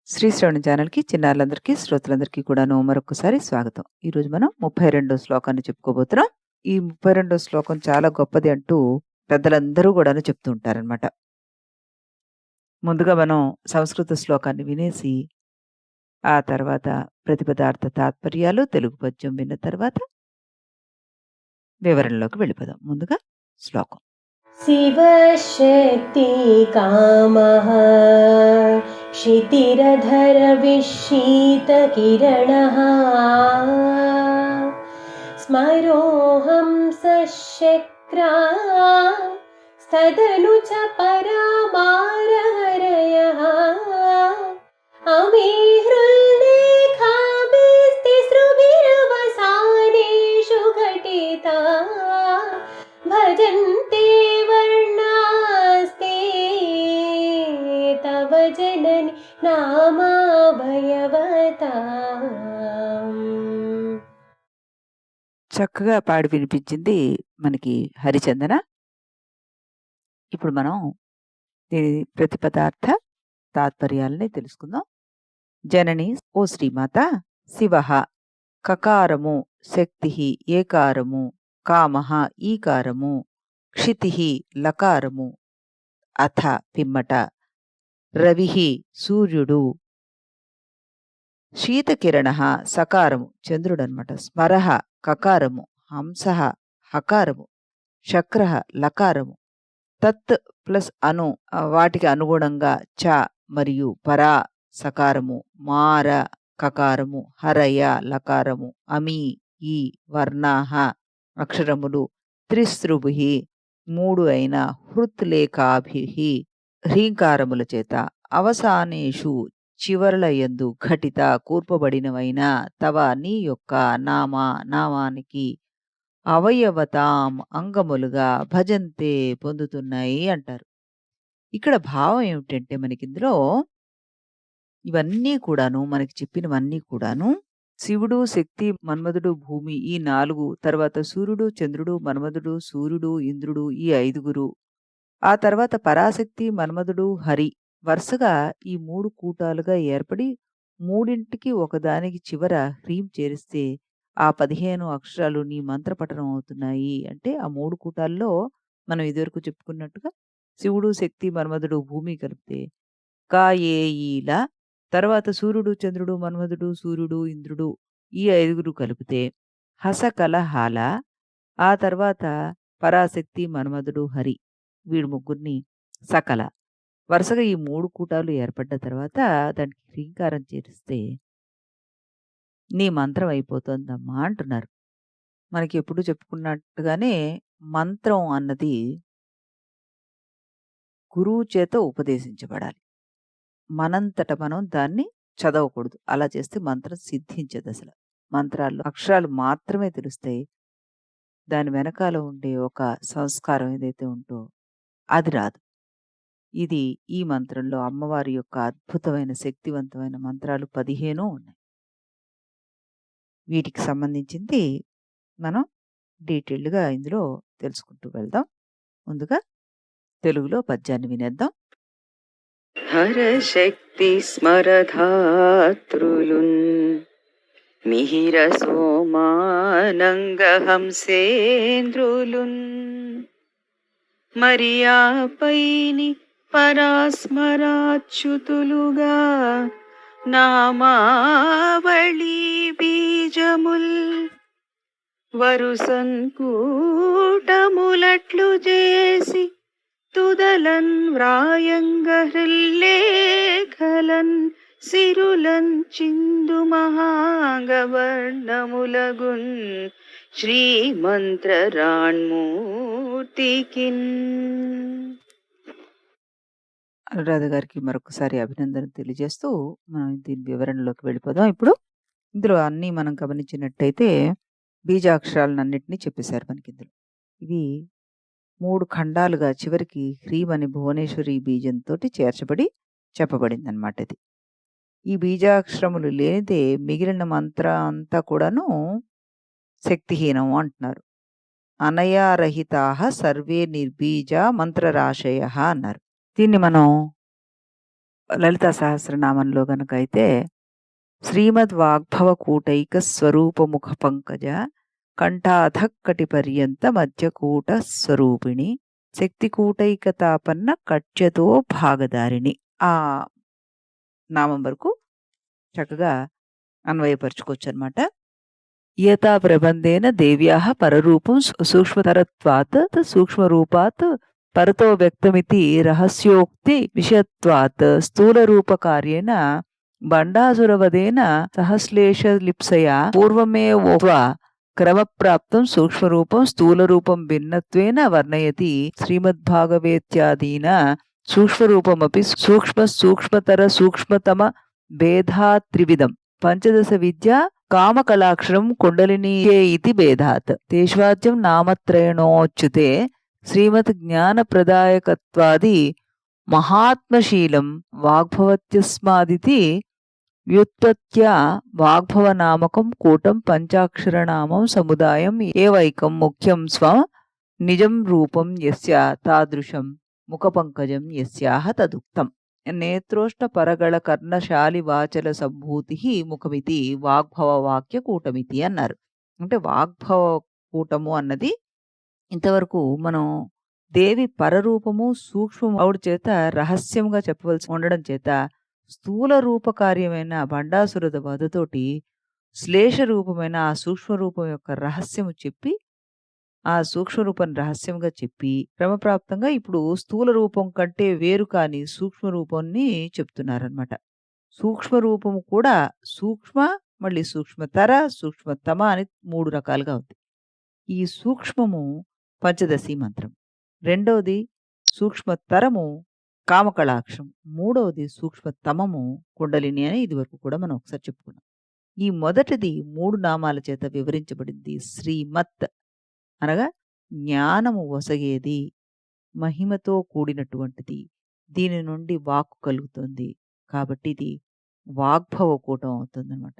శ్రీ శ్రవణ ఛానల్‌కి చిన్నారులందరికీ, శ్రోతలందరికీ కూడాను మరొక్కసారి స్వాగతం. ఈరోజు మనం 32 శ్లోకాన్ని చెప్పుకోబోతున్నాం. ఈ 32 శ్లోకం చాలా గొప్పది అంటూ పెద్దలందరూ గూడాను చెప్తూ ఉంటారనమాట. ముందుగా మనం సంస్కృత శ్లోకాన్ని వినేసి, ఆ తర్వాత ప్రతిపదార్థ తాత్పర్యాలు తెలుగు పద్యం విన్న తర్వాత వివరణలోకి వెళ్ళిపోదాం. ముందుగా శ్లోకం. शिवशक्ति कामः क्षितिरधरविशीतकिरणः स्मरोऽहं सशक्रा स्तदनु च परामारहरयः अमीहृल्लेखाभिस्तिसृभिरवसानेषु घटिता भजन्ते वर्णास्ते तव जननि नामाभयवताम्। చక్కగా పాడి వినిపించింది మనకి హరిచందన. ఇప్పుడు మనం దీని ప్రతిపదార్థ తాత్పర్యాలని తెలుసుకుందాం. జనని ఓ శ్రీమాత, శివః కకారము, శక్తిః ఏకారము, కామః ఈకారము, క్షితిః లకారము, అథ పిమ్మట, రవిః సూర్యుడు, శీతకిరణః సకారము చంద్రుడనమాట, స్మరః కకారము, హంసః హకారము, శక్రః లకారము, తత్ ప్లస్ అను వాటికి అనుగుణంగా చ మరియు పరా సకారము, మార కకారము, హరయ లకారము, అమి ఈ వర్ణాహ అక్షరములు, త్రిస్రుభిః మూడు అయిన, హృత్లేఖాభిః హ్రీంకారముల చేత, అవసానేషు చివర్ల యందు ఘటిత కూర్పబడినవైన, తవ నీ యొక్క నామానికి, అవయవతాం అంగములుగా, భజంతే పొందుతున్నాయి అంటారు. ఇక్కడ భావం ఏమిటంటే మనకిందులో ఇవన్నీ కూడాను, మనకి చెప్పినవన్నీ కూడాను శివుడు, శక్తి, మన్మధుడు, భూమి ఈ 4, తర్వాత సూర్యుడు, చంద్రుడు, మన్మధుడు, సూర్యుడు, ఇంద్రుడు ఈ 5, ఆ తర్వాత పరాశక్తి, మన్మధుడు, హరి వరుసగా ఈ 3 కూటాలుగా ఏర్పడి, మూడింటికి ఒకదానికి చివర హ్రీం చేరిస్తే ఆ 15 అక్షరాలు నీ మంత్రపఠనం అవుతున్నాయి. అంటే ఆ 3 కూటాల్లో మనం ఇదివరకు చెప్పుకున్నట్టుగా శివుడు, శక్తి, మన్మధుడు, భూమి కలిపితే కాయేఈల, తర్వాత సూర్యుడు, చంద్రుడు, మన్మధుడు, సూర్యుడు, ఇంద్రుడు ఈ 5 కలిపితే హసకలహాల, ఆ తర్వాత పరాశక్తి, మన్మధుడు, హరి వీడు ముగ్గురిని సకల, వరుసగా ఈ 3 కూటాలు ఏర్పడ్డ తర్వాత దానికి హ్రీంకారం చేరిస్తే నీ మంత్రం అయిపోతుందమ్మా అంటున్నారు. మనకి ఎప్పుడు చెప్పుకున్నట్టుగానే మంత్రం అన్నది గురువు చేత ఉపదేశించబడాలి. మనంతట మనం దాన్ని చదవకూడదు. అలా చేస్తే మంత్రం సిద్ధించదు అసలు. మంత్రాల్లో అక్షరాలు మాత్రమే తెలుస్తాయి. దాని వెనకాల ఉండే ఒక సంస్కారం ఏదైతే ఉందో అది రాదు. ఇది ఈ మంత్రంలో అమ్మవారి యొక్క అద్భుతమైన శక్తివంతమైన మంత్రాలు 15 ఉన్నాయి. వీటికి సంబంధించింది మనం డీటెయిల్డ్‌గా ఇందులో తెలుసుకుంటూ వెళ్దాం. ముందుగా తెలుగులో పద్యాన్ని వినేద్దాం. హరశక్తి స్మరధాతృలున్ మిహిర సోమానంగహంసేంద్రులున్ మరియాపైని పరాస్మరాచ్యుతులుగా నామావళి బీజముల్ వరుసంకూటములట్లు చేసి తుదలన్ వ్రాయంగ హృల్లేఖలన్ సిరులన్ చిందు మహాగవర్ణములగున్ శ్రీమంత్రరాణ్మూర్తికిన్. అనురాధ గారికి మరొకసారి అభినందనలు తెలియజేస్తూ మనం దీని వివరణలోకి వెళ్ళిపోదాం. ఇప్పుడు ఇందులో అన్నీ మనం గమనించినట్టయితే బీజాక్షరాలన్నింటినీ చెప్పేశారు మనకిందులో. ఇవి 3 ఖండాలుగా చివరికి హ్రీం అని భువనేశ్వరి బీజంతోటి చేర్చబడి చెప్పబడిందనమాట ఇది. ఈ బీజాక్షరములు లేనిదే మిగిలిన మంత్రం అంతా కూడాను శక్తిహీనం అంటున్నారు. అనయారహితాః సర్వే నిర్బీజ మంత్రరాశయః అన్నారు. దీన్ని మనం లలితా సహస్రనామంలో గనక అయితే శ్రీమద్వాగ్భవ కూటైక స్వరూపముఖ పంకజ కంఠాధక్కటి మధ్యకూట స్వరూపిణి శక్తికూటైక తాపన్న కట్యతో భాగదారిణి. ఆ నామం వరకు చక్కగా అన్వయపరుచుకోవచ్చు అనమాట. యథా ప్రబంధేన దేవ్యాః పరరూపం సూక్ష్మతరత్వాత్ సూక్ష్మరూపాత్ పరతో వ్యక్తమితి రహస్యోక్తి విషయత్వాత్ స్థూలరూపకార్యేణ బండాసురవదేన సహశ్లేషలిప్సయా పూర్వమేవోక్త్వ క్రమప్రాప్తం సూక్ష్మరూపం స్థూలరూపం భిన్నత్వేన వర్ణయతి. శ్రీమద్భాగవతేత్యాదీన సూక్ష్మరూపమపి సూక్ష్మ సూక్ష్మతర సూక్ష్మతమ భేదాత్ త్రివిధం పంచదశ విద్య కామకళాక్షరం కుండలినీయే ఇతి భేదాత్ తేష్వాద్యం నామత్రయణోచ్యుతే శ్రీమద్ జ్ఞానప్రదాయకత్వాది మహాత్మశీలం వాగ్భవత్యస్మాదితి వ్యుత్పత్త్యా వాగ్భవనామకం కూటం పంచాక్షరనామం సముదాయం ఏవైకం ముఖ్యం స్వం నిజం రూపం యస్య తాదృశం ముఖపంకజం యస్యాహ తదుక్తం. నేత్రోష్ట పరగళ కర్ణశాలి వాచల సంభూతి ముఖమితి వాగ్భవ వాక్య కూటమితి అన్నారు. అంటే వాగ్భవ కూటము అన్నది ఇంతవరకు మనం దేవి పరరూపము సూక్ష్మ అవుడి చేత రహస్యంగా చెప్పవలసి ఉండడం చేత స్థూల రూపకార్యమైన బండాసురద వధతోటి శ్లేష రూపమైన ఆ సూక్ష్మ రూపం యొక్క రహస్యము చెప్పి ఆ సూక్ష్మరూపం రహస్యంగా చెప్పి క్రమప్రాప్తంగా ఇప్పుడు స్థూల రూపం కంటే వేరు కాని సూక్ష్మ రూపాన్ని చెప్తున్నారనమాట. సూక్ష్మ రూపము కూడా సూక్ష్మ, మళ్ళీ సూక్ష్మతర, సూక్ష్మతమ అని 3 రకాలుగా ఉంది. ఈ సూక్ష్మము పంచదశి మంత్రం, రెండవది సూక్ష్మతరము కామకళాక్షం, మూడవది సూక్ష్మతమము కుండలిని అని ఇదివరకు కూడా మనం ఒకసారి చెప్పుకున్నాం. ఈ మొదటిది 3 నామాల చేత వివరించబడింది. శ్రీమత్ అనగా జ్ఞానము వసగేది, మహిమతో కూడినటువంటిది, దీని నుండి వాక్కు కలుగుతుంది. కాబట్టి ఇది వాగ్భవ కూటం అవుతుందన్నమాట.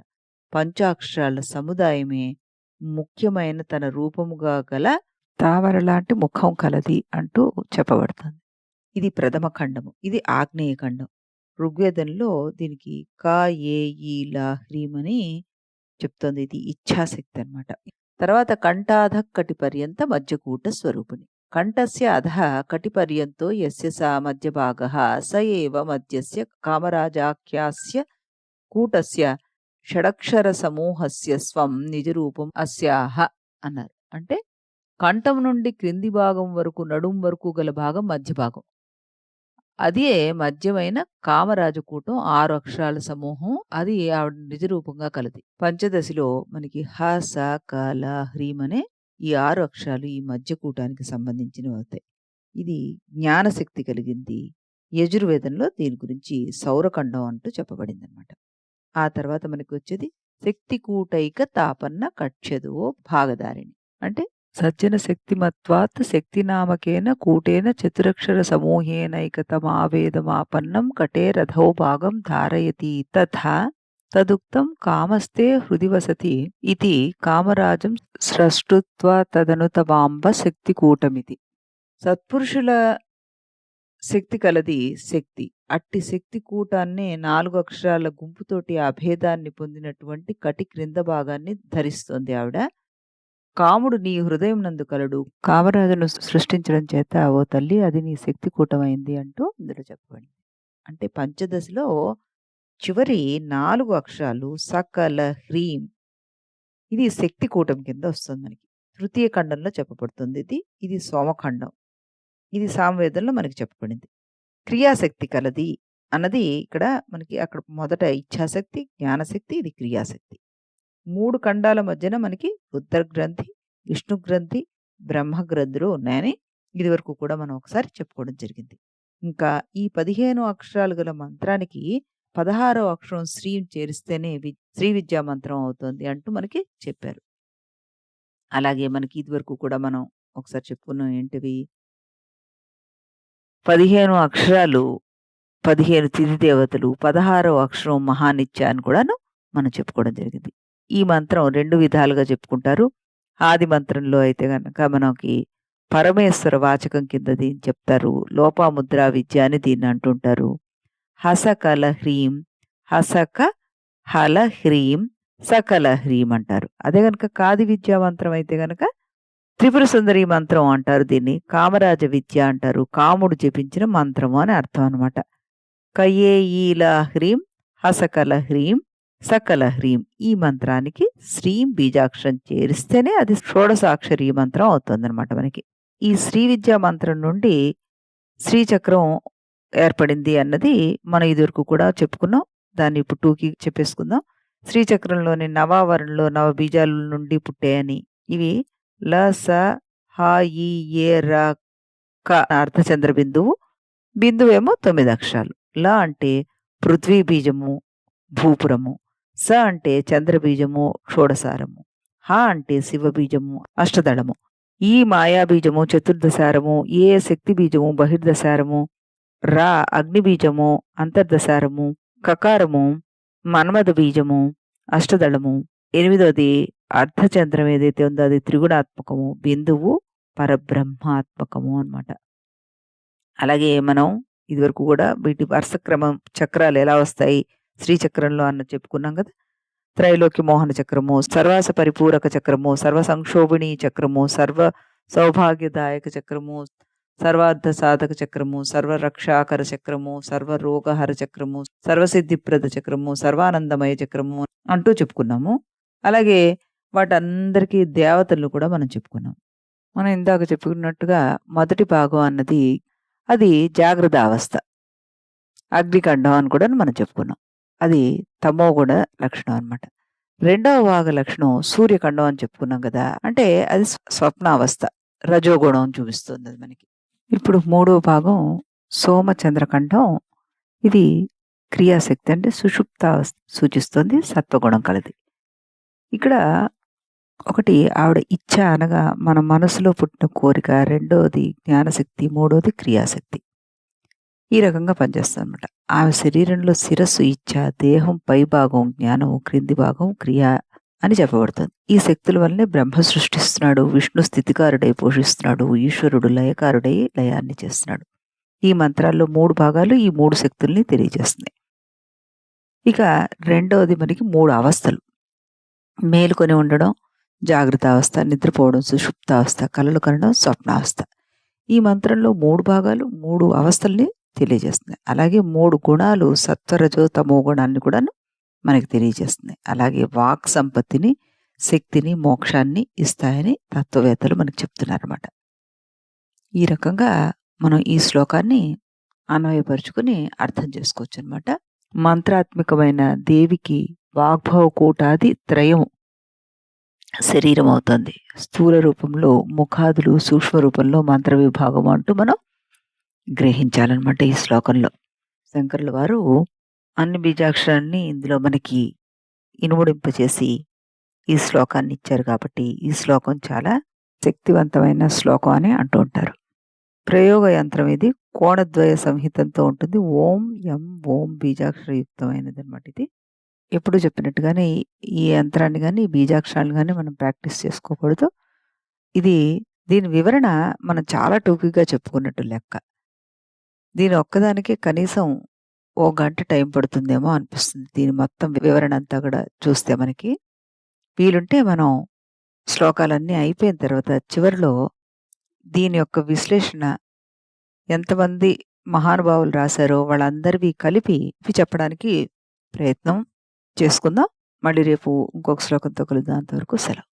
పంచాక్షరాల సముదాయమే ముఖ్యమైన తన రూపముగా గల తామర లాంటి ముఖం కలది అంటూ చెప్పబడుతుంది. ఇది ప్రథమ ఖండము. ఇది ఆగ్నేయ ఖండం. ఋగ్వేదంలో దీనికి కా ఏ ఈ లా హ్రీం అని చెప్తోంది. ఇది ఇచ్ఛాశక్తి అన్నమాట. తర్వాత కంఠాధ కటిపర్యంత మధ్యకూట స్వరూపిణి. కంఠస్య అధః కటిపర్యంతో యస్య సా మధ్యభాగః స ఏవ మధ్యస్య కామరాజాఖ్యాస్య కూటస్య షడక్షర సమూహస్య స్వం నిజరూపం అస్యాహ అన్నారు. అంటే కంఠం నుండి క్రింది భాగం వరకు నడుం వరకు గల భాగం మధ్య భాగం, అదే మధ్యమైన కామరాజకూటం 6 అక్షరాల సమూహం. అది ఆవిడ నిజరూపంగా కలది. పంచదశిలో మనకి హ స క ల హ్రీం అనే ఈ 6 అక్షరాలు ఈ మధ్యకూటానికి సంబంధించినవి అవుతాయి. ఇది జ్ఞానశక్తి కలిగింది. యజుర్వేదంలో దీని గురించి సౌరఖండం అంటూ చెప్పబడింది అనమాట. ఆ తర్వాత మనకి వచ్చేది శక్తికూటైక తాపన్న కక్ష్యదో భాగదారిణి. అంటే సజ్జన శక్తిమత్వాత్ శక్తినామకేన కూటేన చతురక్షర సమూహేనైకతమావేదమాపన్నం కటే రథో భాగం ధారయతి తథా తదుక్తం కామస్తే హృది వసతి ఇది కామరాజం స్రష్టృత్వ తదనుతవాంబ శక్తికూటమితి. సత్పురుషుల శక్తి కలది శక్తి. అట్టి శక్తి కూటాన్నే 4 అక్షరాల గుంపుతోటి అభేదాన్ని పొందినటువంటి కటి క్రింద భాగాన్ని ధరిస్తోంది ఆవిడ. కాముడు నీ హృదయం నందు కలడు, కామరాజును సృష్టించడం చేత ఓ తల్లి అది నీ శక్తి కూటమైంది అంటూ ఇందులో చెప్పబడింది. అంటే పంచదశలో చివరి 4 అక్షరాలు సకల హ్రీం, ఇది శక్తి కూటం కింద వస్తుంది మనకి. తృతీయ ఖండంలో చెప్పబడుతుంది. ఇది సోమఖండం. ఇది సామవేదంలో మనకి చెప్పబడింది. క్రియాశక్తి కలది అన్నది ఇక్కడ మనకి అక్కడ మొదట ఇచ్ఛాశక్తి, జ్ఞానశక్తి, ఇది క్రియాశక్తి. 3 ఖండాల మధ్యన మనకి రుద్ర గ్రంథి, విష్ణు గ్రంథి, బ్రహ్మ గ్రంథులు ఉన్నాయని ఇదివరకు కూడా మనం ఒకసారి చెప్పుకోవడం జరిగింది. ఇంకా ఈ 15 అక్షరాలు గల మంత్రానికి 16వ అక్షరం శ్రీం చేరిస్తేనే శ్రీ విద్యా మంత్రం అవుతుంది అంటూ మనకి చెప్పారు. అలాగే మనకి ఇదివరకు కూడా మనం ఒకసారి చెప్పుకున్నాం. ఏంటివి? 15 అక్షరాలు 15 తిథి దేవతలు, 16వ అక్షరం మహానిత్య అని కూడాను మనం చెప్పుకోవడం జరిగింది. ఈ మంత్రం 2 విధాలుగా చెప్పుకుంటారు. ఆది మంత్రంలో అయితే గనక మనకి పరమేశ్వర వాచకం కింద దీన్ని చెప్తారు. లోపాముద్రా విద్య అని దీన్ని అంటుంటారు. హసకల హ్రీం, హసక హల హ్రీం సకల హ్రీం అంటారు. అదే గనక కాది విద్యా మంత్రం అయితే గనక త్రిపుర సుందరి మంత్రం అంటారు. దీన్ని కామరాజ విద్య అంటారు. కాముడు జపించిన మంత్రము అని అర్థం అనమాట. కయ్యే ఈల హ్రీం హసకల హ్రీం సకల హ్రీం ఈ మంత్రానికి శ్రీం బీజాక్షరం చేరిస్తేనే అది షోడసాక్షరి మంత్రం అవుతుందన్నమాట మనకి. ఈ శ్రీ విద్యా మంత్రం నుండి శ్రీచక్రం ఏర్పడింది అన్నది మనం ఇదివరకు కూడా చెప్పుకున్నాం. దాన్ని ఇప్పుడు టూకి చెప్పేసుకుందాం. శ్రీచక్రంలోని నవావరణలో నవ బీజాల నుండి పుట్టాయని. ఇవి ల స హ ఈ ఏ ర క అర్ధచంద్ర బిందువు. బిందువేమో 9 అక్షరాలు. ల అంటే పృథ్వీ బీజము భూపురము. స అంటే చంద్రబీజము షోడసారము. హ అంటే శివబీజము అష్టదళము. ఈ మాయాబీజము చతుర్దశారము. ఏ శక్తి బీజము బహిర్దశారము. రా అగ్నిబీజము అంతర్దశారము. కకారము మన్మథ బీజము అష్టదళము. 8వది అర్ధచంద్రం ఏదైతే ఉందో అది త్రిగుణాత్మకము. బిందువు పరబ్రహ్మాత్మకము అన్నమాట. అలాగే మనం ఇదివరకు కూడా వీటి వరుస క్రమం చక్రాలు ఎలా వస్తాయి శ్రీచక్రంలో అన్న చెప్పుకున్నాం కదా. త్రైలోక్య మోహన చక్రము, సర్వాస పరిపూరక చక్రము, సర్వ సంక్షోభిణీ చక్రము, సర్వ సౌభాగ్యదాయక చక్రము, సర్వార్థ సాధక చక్రము, సర్వరక్షాకర చక్రము, సర్వరోగహర చక్రము, సర్వసిద్ధిప్రద చక్రము, సర్వానందమయ చక్రము అంటూ చెప్పుకున్నాము. అలాగే వాటందరికీ దేవతలను కూడా మనం చెప్పుకున్నాం. మనం ఇందాక చెప్పుకున్నట్టుగా మొదటి భాగం అన్నది అది జాగ్రత్త అవస్థ, అగ్నికండం అని కూడా మనం చెప్పుకున్నాం. అది తమోగుణ లక్షణం అన్నమాట. రెండవ భాగ లక్షణం సూర్యకండం అని చెప్పుకున్నాం కదా. అంటే అది స్వప్నావస్థ, రజోగుణం చూపిస్తుంది అది మనకి. ఇప్పుడు మూడవ భాగం సోమచంద్రకంఠం. ఇది క్రియాశక్తి అంటే సుషుప్తావస్థ సూచిస్తుంది, సత్వగుణం కలది. ఇక్కడ ఒకటి ఆవిడ ఇచ్ఛ అనగా మన మనసులో పుట్టిన కోరిక, రెండవది జ్ఞానశక్తి, మూడవది క్రియాశక్తి. ఈ రకంగా పనిచేస్తుంది అనమాట. ఆమె శరీరంలో శిరస్సు ఇచ్ఛ, దేహం పై భాగం జ్ఞానం, క్రింది భాగం క్రియ అని చెప్పబడుతుంది. ఈ శక్తుల వల్లనే బ్రహ్మ సృష్టిస్తున్నాడు, విష్ణు స్థితికారుడై పోషిస్తున్నాడు, ఈశ్వరుడు లయకారుడై లయాన్ని చేస్తున్నాడు. ఈ మంత్రాల్లో 3 భాగాలు ఈ 3 శక్తుల్ని తెలియజేస్తున్నాయి. ఇక రెండవది మనకి 3 అవస్థలు. మేలుకొని ఉండడం జాగ్రత్త అవస్థ, నిద్రపోవడం సుషుప్తావస్థ, కలలు కనడం స్వప్నావస్థ. ఈ మంత్రంలో 3 భాగాలు 3 అవస్థల్ని తెలియజేస్తున్నాయి. అలాగే 3 గుణాలు సత్వరజో తమో గుణాన్ని కూడా మనకి తెలియజేస్తున్నాయి. అలాగే వాక్ సంపత్తిని, శక్తిని, మోక్షాన్ని ఇస్తాయని తత్వవేత్తలు మనకి చెప్తున్నారన్నమాట. ఈ రకంగా మనం ఈ శ్లోకాన్ని అన్వయపరుచుకుని అర్థం చేసుకోవచ్చు అనమాట. మంత్రాత్మకమైన దేవికి వాగ్భవ కూటాది త్రయం శరీరం అవుతుంది. స్థూల రూపంలో ముఖాదులు, సూక్ష్మ రూపంలో మంత్ర విభాగం అంటూ మనం గ్రహించాలన్నమాట. ఈ శ్లోకంలో శంకరుల వారు అన్ని బీజాక్షరాన్ని ఇందులో మనకి ఇనుముడింపచేసి ఈ శ్లోకాన్ని ఇచ్చారు కాబట్టి ఈ శ్లోకం చాలా శక్తివంతమైన శ్లోకం అని అంటూ ఉంటారు. ప్రయోగ యంత్రం ఇది కోణద్వయ సంహితంతో ఉంటుంది. ఓం యం ఓం బీజాక్షరయుక్తమైనది అనమాట. ఇది ఎప్పుడు చెప్పినట్టుగానే ఈ యంత్రాన్ని కానీ ఈ బీజాక్షరాలు కానీ మనం ప్రాక్టీస్ చేసుకోకూడదు. దీని వివరణ మనం చాలా టూకీగా చెప్పుకున్నట్టు లెక్క. దీని ఒక్కదానికి కనీసం 1 గంట టైం పడుతుందేమో అనిపిస్తుంది. దీని మొత్తం వివరణ అంతా కూడా చూస్తే మనకి వీలుంటే మనం శ్లోకాలన్నీ అయిపోయిన తర్వాత చివరిలో దీని యొక్క విశ్లేషణ ఎంతమంది మహానుభావులు రాశారో వాళ్ళందరివి కలిపి చెప్పడానికి ప్రయత్నం చేసుకుందాం. మళ్ళీ రేపు ఇంకొక శ్లోకంతో కలుద్దాం. అంతవరకు సెలవు.